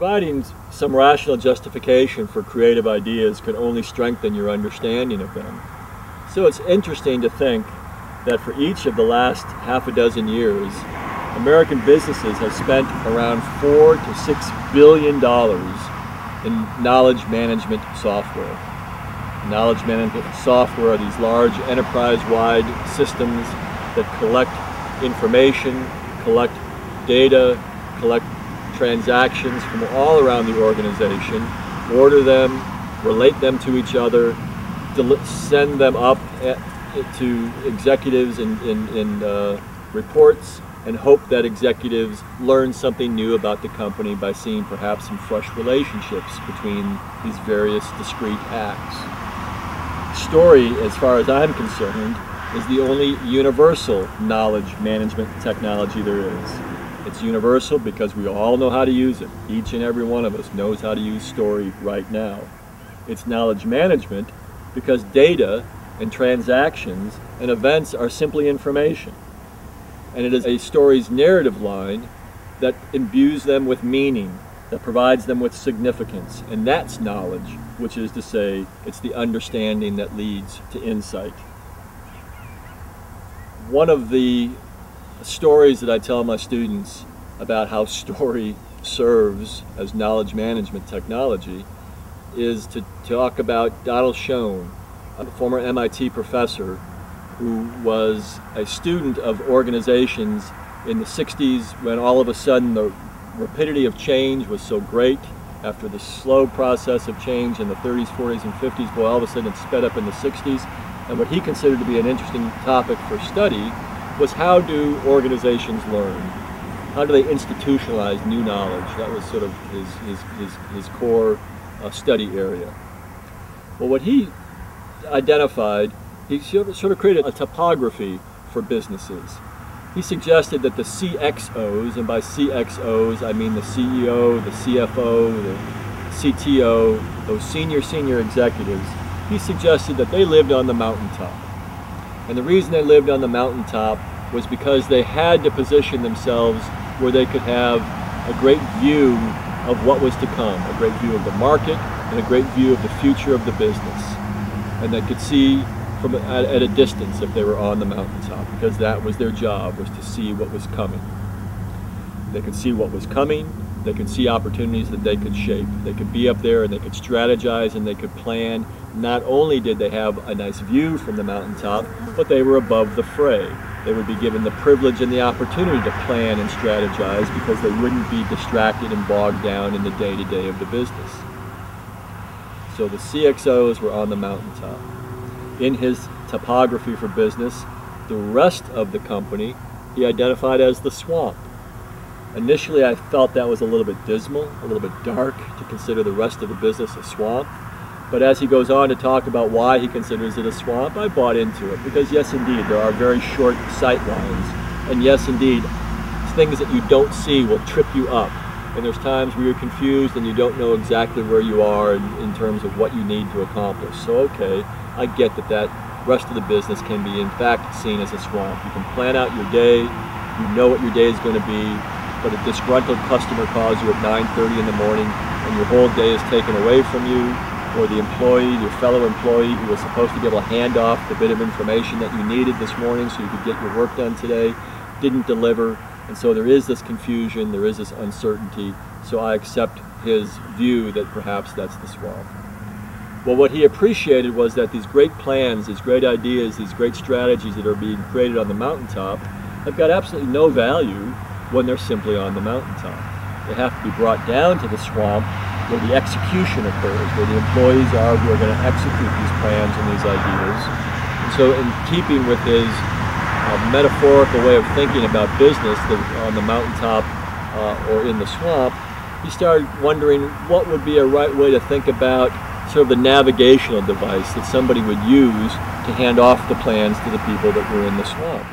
providing some rational justification for creative ideas can only strengthen your understanding of them. So it's interesting to think that for each of the last half a dozen years, American businesses have spent around $4 to $6 billion in knowledge management software. Knowledge management software are these large enterprise-wide systems that collect information, collect data, collect transactions from all around the organization, order them, relate them to each other, send them up to executives in reports, and hope that executives learn something new about the company by seeing perhaps some fresh relationships between these various discrete acts. Story, as far as I'm concerned, is the only universal knowledge management technology there is. It's universal because we all know how to use it. Each and every one of us knows how to use Story right now. It's knowledge management because data and transactions and events are simply information. And it is a story's narrative line that imbues them with meaning, that provides them with significance. And that's knowledge, which is to say, it's the understanding that leads to insight. One of the stories that I tell my students about how Story serves as knowledge management technology is to talk about Donald Schoen, a former MIT professor who was a student of organizations in the 60s when all of a sudden the rapidity of change was so great. After the slow process of change in the 30s, 40s, and 50s, boy, all of a sudden it sped up in the 60s. And what he considered to be an interesting topic for study was how do organizations learn? How do they institutionalize new knowledge? That was sort of his core study area. Well, what he identified, he sort of created a topography for businesses. He suggested that the CXOs, and by CXOs I mean the CEO, the CFO, the CTO, those senior executives, he suggested that they lived on the mountaintop. And the reason they lived on the mountaintop was because they had to position themselves where they could have a great view of what was to come, a great view of the market, and a great view of the future of the business. And they could see from at a distance if they were on the mountaintop, because that was their job, was to see what was coming. They could see what was coming, they could see opportunities that they could shape. They could be up there and they could strategize and they could plan. Not only did they have a nice view from the mountaintop, but they were above the fray. They would be given the privilege and the opportunity to plan and strategize because they wouldn't be distracted and bogged down in the day-to-day of the business. So the CXOs were on the mountaintop. In his topography for business, the rest of the company he identified as the swamp. Initially I felt that was a little bit dismal, a little bit dark to consider the rest of the business a swamp. But as he goes on to talk about why he considers it a swamp, I bought into it. Because yes, indeed, there are very short sight lines. And yes, indeed, things that you don't see will trip you up. And there's times where you're confused and you don't know exactly where you are in terms of what you need to accomplish. So okay, I get that that rest of the business can be in fact seen as a swamp. You can plan out your day, you know what your day is going to be, but a disgruntled customer calls you at 9:30 in the morning and your whole day is taken away from you, or the employee, your fellow employee who was supposed to be able to hand off the bit of information that you needed this morning so you could get your work done today, didn't deliver. And so there is this confusion, there is this uncertainty, so I accept his view that perhaps that's the swamp. Well, what he appreciated was that these great plans, these great ideas, these great strategies that are being created on the mountaintop have got absolutely no value when they're simply on the mountaintop. They have to be brought down to the swamp where the execution occurs, where the employees are who are going to execute these plans and these ideas. And so in keeping with his metaphorical way of thinking about business on the mountaintop or in the swamp, he started wondering what would be a right way to think about sort of the navigational device that somebody would use to hand off the plans to the people that were in the swamp.